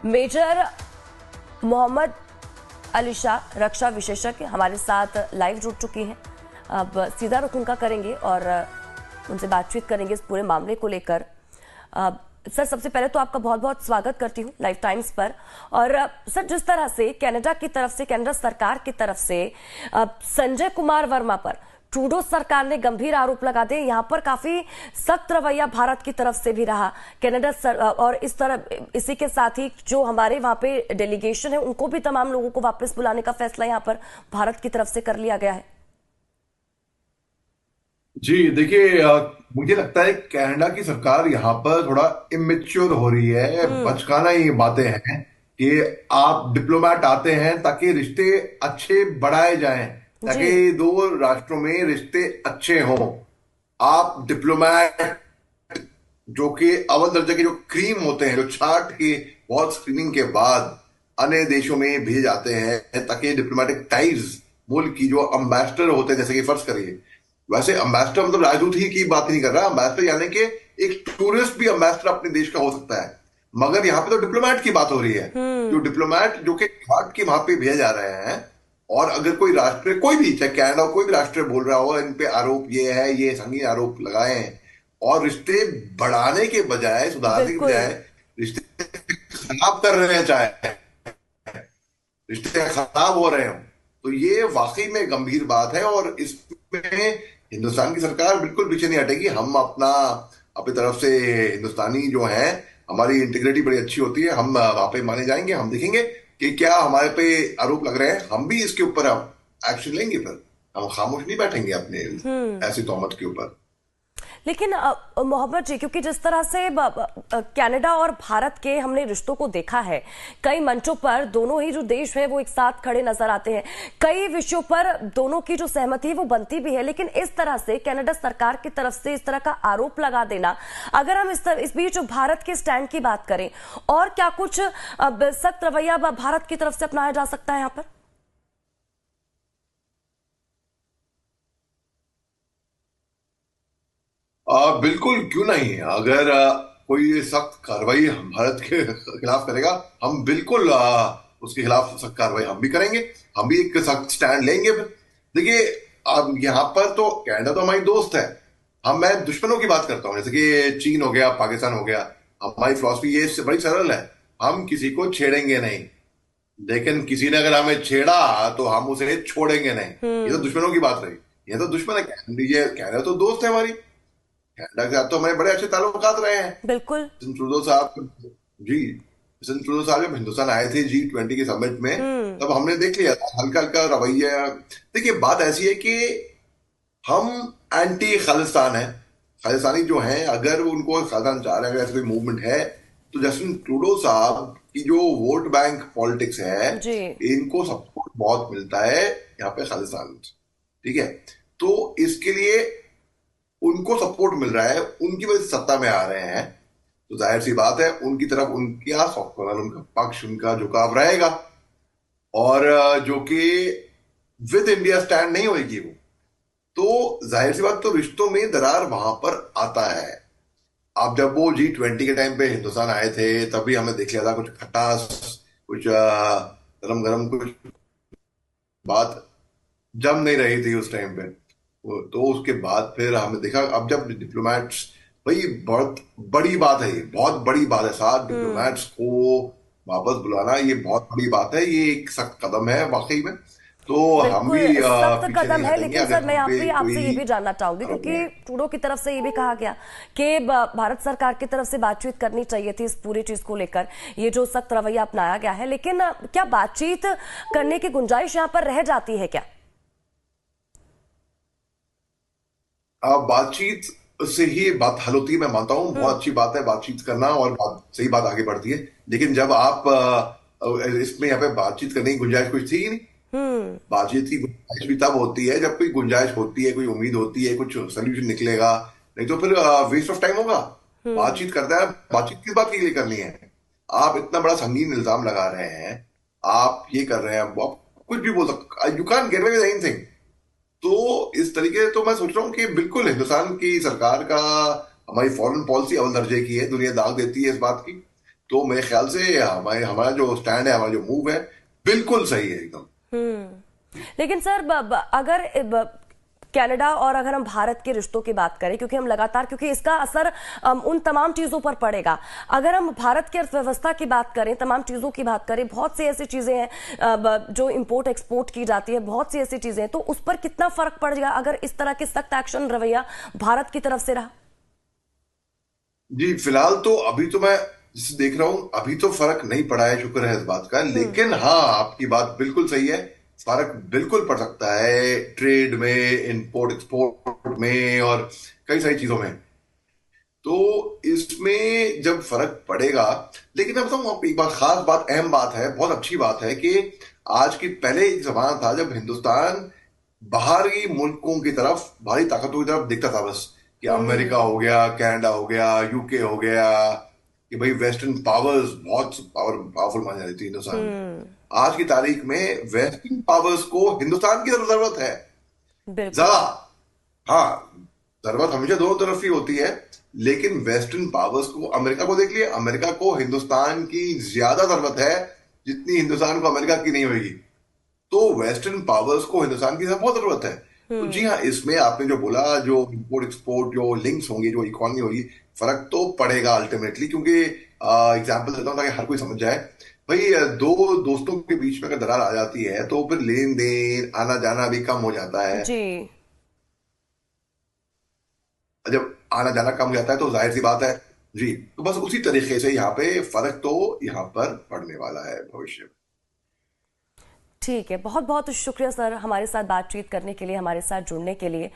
Major Mohammad Ali Shah रक्षा विशेषज्ञ हमारे साथ लाइव जुड़ चुकी हैं। अब सीधा रुख उनका करेंगे और उनसे बातचीत करेंगे इस पूरे मामले को लेकर। सर, सबसे पहले तो आपका बहुत बहुत स्वागत करती हूँ लाइव टाइम्स पर। और सर, जिस तरह से कनाडा की तरफ से, कनाडा सरकार की तरफ से संजय कुमार वर्मा पर ट्रूडो सरकार ने गंभीर आरोप लगा दिए, यहाँ पर काफी सख्त रवैया भारत की तरफ से भी रहा कनाडा और इस तरह इसी के साथ ही जो हमारे वहां पे डेलीगेशन है उनको भी तमाम लोगों को वापस बुलाने का फैसला यहाँ पर भारत की तरफ से कर लिया गया है। जी देखिए, मुझे लगता है कनाडा की सरकार यहाँ पर थोड़ा इमेच्योर हो रही है। बचकाना ये बातें हैं कि आप डिप्लोमेट आते हैं ताकि रिश्ते अच्छे बढ़ाए जाएं, ताकि दो राष्ट्रों में रिश्ते अच्छे हों। आप डिप्लोमेट जो कि अव्वल दर्जे के जो क्रीम होते हैं, जो छाट के बहुत स्क्रीनिंग के बाद अन्य देशों में भेजे जाते हैं ताकि डिप्लोमेटिक टाइज, मुल्क की जो अम्बेसडर होते हैं, जैसे कि फर्ज करिए, वैसे अम्बेसडर मतलब राजदूत ही की बात नहीं कर रहा, अम्बेसडर यानी कि एक टूरिस्ट भी अम्बेसडर अपने देश का हो सकता है, मगर यहाँ पे तो डिप्लोमेट की बात हो रही है। जो डिप्लोमेट जो कि घाट के वहां पे भेजे जा रहे हैं, और अगर कोई राष्ट्र, कोई भी, चाहे कनाडा कोई भी राष्ट्र बोल रहा हो इन पे आरोप ये है, ये संगीन आरोप लगाए हैं, और रिश्ते बढ़ाने के बजाय, सुधारने के बजाय रिश्ते खराब कर रहे हैं, चाहे रिश्ते खराब हो रहे हो, तो ये वाकई में गंभीर बात है। और इसमें हिंदुस्तान की सरकार बिल्कुल पीछे नहीं हटेगी। हम अपनी तरफ से, हिंदुस्तानी जो हैं, हमारी इंटीग्रिटी बड़ी अच्छी होती है, हम वहां पे माने जाएंगे। हम देखेंगे कि क्या हमारे पे आरोप लग रहे हैं, हम भी इसके ऊपर एक्शन लेंगे। फिर हम खामोश नहीं बैठेंगे अपने ऐसी तोहमत के ऊपर। लेकिन मोहम्मद जी, क्योंकि जिस तरह से कनाडा और भारत के हमने रिश्तों को देखा है, कई मंचों पर दोनों ही जो देश हैं वो एक साथ खड़े नजर आते हैं, कई विषयों पर दोनों की जो सहमति है वो बनती भी है, लेकिन इस तरह से कनाडा सरकार की तरफ से इस तरह का आरोप लगा देना, अगर हम इस बीच भारत के स्टैंड की बात करें, और क्या कुछ सख्त रवैया भारत की तरफ से अपनाया जा सकता है यहाँ पर? बिल्कुल, क्यों नहीं। अगर कोई सख्त कार्रवाई भारत के खिलाफ करेगा, हम बिल्कुल उसके खिलाफ सख्त कार्रवाई हम भी करेंगे, हम भी एक सख्त स्टैंड लेंगे। देखिए, अब यहाँ पर तो कनाडा तो हमारी दोस्त है। मैं दुश्मनों की बात करता हूँ, जैसे कि चीन हो गया, पाकिस्तान हो गया। हमारी फिलॉसफी ये बड़ी सरल है, हम किसी को छेड़ेंगे नहीं, लेकिन किसी ने अगर हमें छेड़ा तो हम उसे छोड़ेंगे नहीं। ये तो दुश्मनों की बात रही। ये तो दुश्मन है, ये कनाडा तो दोस्त है हमारी। कनाडा के साथ तो हमारे बड़े अच्छे ताल्लुकात रहे हैं। बिल्कुल। ट्रूडो साहब, जी, ट्रूडो साहब जब हिंदुस्तान आए थे G20 के समिट में, तब हमने देख लिया था हल्का हल्का रवैया। देखिए, बात ऐसी है कि हम एंटी खालिस्तान है। खालिस्तानी जो हैं, अगर उनको खालिस्तान चाह रहे हैं, अगर ऐसा कोई मूवमेंट है, तो जस्टिन ट्रूडो साहब की जो वोट बैंक पॉलिटिक्स है, इनको सपोर्ट बहुत मिलता है यहाँ पे खालिस्तान, ठीक है। तो इसके लिए उनको सपोर्ट मिल रहा है, उनकी वजह से सत्ता में आ रहे हैं, तो जाहिर सी बात है उनकी तरफ उनका पक्ष, उनका झुकाव रहेगा। और जो कि विद इंडिया स्टैंड नहीं होगी वो, तो जाहिर सी बात, तो रिश्तों में दरार वहां पर आता है। अब जब वो G20 के टाइम पे हिंदुस्तान आए थे, तभी हमें देख लिया था कुछ खटास, कुछ गरम गरम, कुछ बात जम नहीं रही थी उस टाइम पे। तो उसके बाद फिर हमने देखा, अब जब डिप्लोमेट्स, भाई बहुत बड़ी बात है, ये बहुत बड़ी बात है, साथ डिप्लोमेट्स को वापस बुलाना, ये बहुत बड़ी बात है, ये एक सख्त कदम है वाकई में। तो हम भी सख्त पीछे कदम नहीं है, हटेंगे लेकिन अगर सर मैं हम पे आपसे ये कोई भी जानना चाहूंगी, क्योंकि ट्रूडो की तरफ से ये भी कहा गया कि भारत सरकार की तरफ से बातचीत करनी चाहिए थी इस पूरी चीज को लेकर, ये जो सख्त रवैया अपनाया गया है, लेकिन क्या बातचीत करने की गुंजाइश यहाँ पर रह जाती है क्या? बातचीत से ही बात हल होती है, मैं मानता हूँ, बहुत अच्छी बात है बातचीत करना, और सही बात आगे बढ़ती है। लेकिन जब आप इसमें यहाँ पे बातचीत करने की गुंजाइश कुछ थी ही नहीं। बातचीत की गुंजाइश भी तब होती है जब कोई गुंजाइश होती है, कोई उम्मीद होती है, कुछ सोल्यूशन निकलेगा, नहीं तो फिर वेस्ट ऑफ टाइम होगा। बातचीत करता है, बातचीत किस बात के लिए करनी है? आप इतना बड़ा संगीन इल्जाम लगा रहे हैं, आप ये कर रहे हैं, आप कुछ भी बोल सकते, you can get away with anything. तो इस तरीके, तो मैं सोच रहा हूँ कि बिल्कुल हिंदुस्तान की सरकार का, हमारी फॉरेन पॉलिसी अव्वल दर्जे की है, दुनिया दाग देती है इस बात की। तो मेरे ख्याल से हमारा जो स्टैंड है, हमारा जो मूव है, बिल्कुल सही है एकदम। लेकिन सर अगर कनाडा और अगर हम भारत के रिश्तों की बात करें, क्योंकि हम लगातार, क्योंकि इसका असर उन तमाम चीजों पर पड़ेगा। अगर हम भारत की अर्थव्यवस्था की बात करें, तमाम चीजों की बात करें, बहुत सी ऐसी चीजें हैं जो इंपोर्ट एक्सपोर्ट की जाती है, बहुत सी ऐसी चीजें हैं, तो उस पर कितना फर्क पड़ेगा अगर इस तरह के सख्त एक्शन रवैया भारत की तरफ से रहा? जी, फिलहाल तो अभी तो मैं जिसे देख रहा हूं, अभी तो फर्क नहीं पड़ा है, शुक्र है इस बात का। लेकिन हाँ, आपकी बात बिल्कुल सही है, फर्क बिल्कुल पड़ सकता है ट्रेड में, इंपोर्ट एक्सपोर्ट में और कई सारी चीजों में। तो इसमें जब फर्क पड़ेगा, लेकिन मैं बताऊं आपको एक बात, खास बात, अहम बात है, बहुत अच्छी बात है कि आज की, पहले एक जमाना था जब हिंदुस्तान बाहरी मुल्कों की तरफ, बाहरी ताकतों की तरफ दिखता था बस, कि अमेरिका हो गया, कनाडा हो गया, यूके हो गया, कि भाई वेस्टर्न पावर्स बहुत पावरफुल मानी जाती थी हिंदुस्तान में। आज की तारीख में वेस्टर्न पावर्स को हिंदुस्तान की जरूरत है बिल्कुल। ज्यादा। हाँ, जरूरत हमेशा दोनों तरफ ही होती है, लेकिन वेस्टर्न पावर्स को, अमेरिका को देख लिया, अमेरिका को हिंदुस्तान की ज्यादा जरूरत है जितनी हिंदुस्तान को अमेरिका की नहीं होगी। तो वेस्टर्न पावर्स को हिंदुस्तान की बहुत जरूरत है। तो जी हाँ, इसमें आपने जो बोला, जो इंपोर्ट एक्सपोर्ट, जो लिंक्स होंगी, जो इकोनॉमी होगी, फर्क तो पड़ेगा अल्टीमेटली। क्योंकि एग्जाम्पल देता हूँ ताकि हर कोई समझ जाए। भाई, दो दोस्तों के बीच में अगर दरार आ जाती है तो फिर लेन देन, आना जाना भी कम हो जाता है। जी। जब आना जाना कम हो जाता है तो जाहिर सी बात है। जी, तो बस उसी तरीके से यहाँ पे फर्क तो यहाँ पर पड़ने वाला है भविष्य में। ठीक है, बहुत बहुत शुक्रिया सर हमारे साथ बातचीत करने के लिए, हमारे साथ जुड़ने के लिए।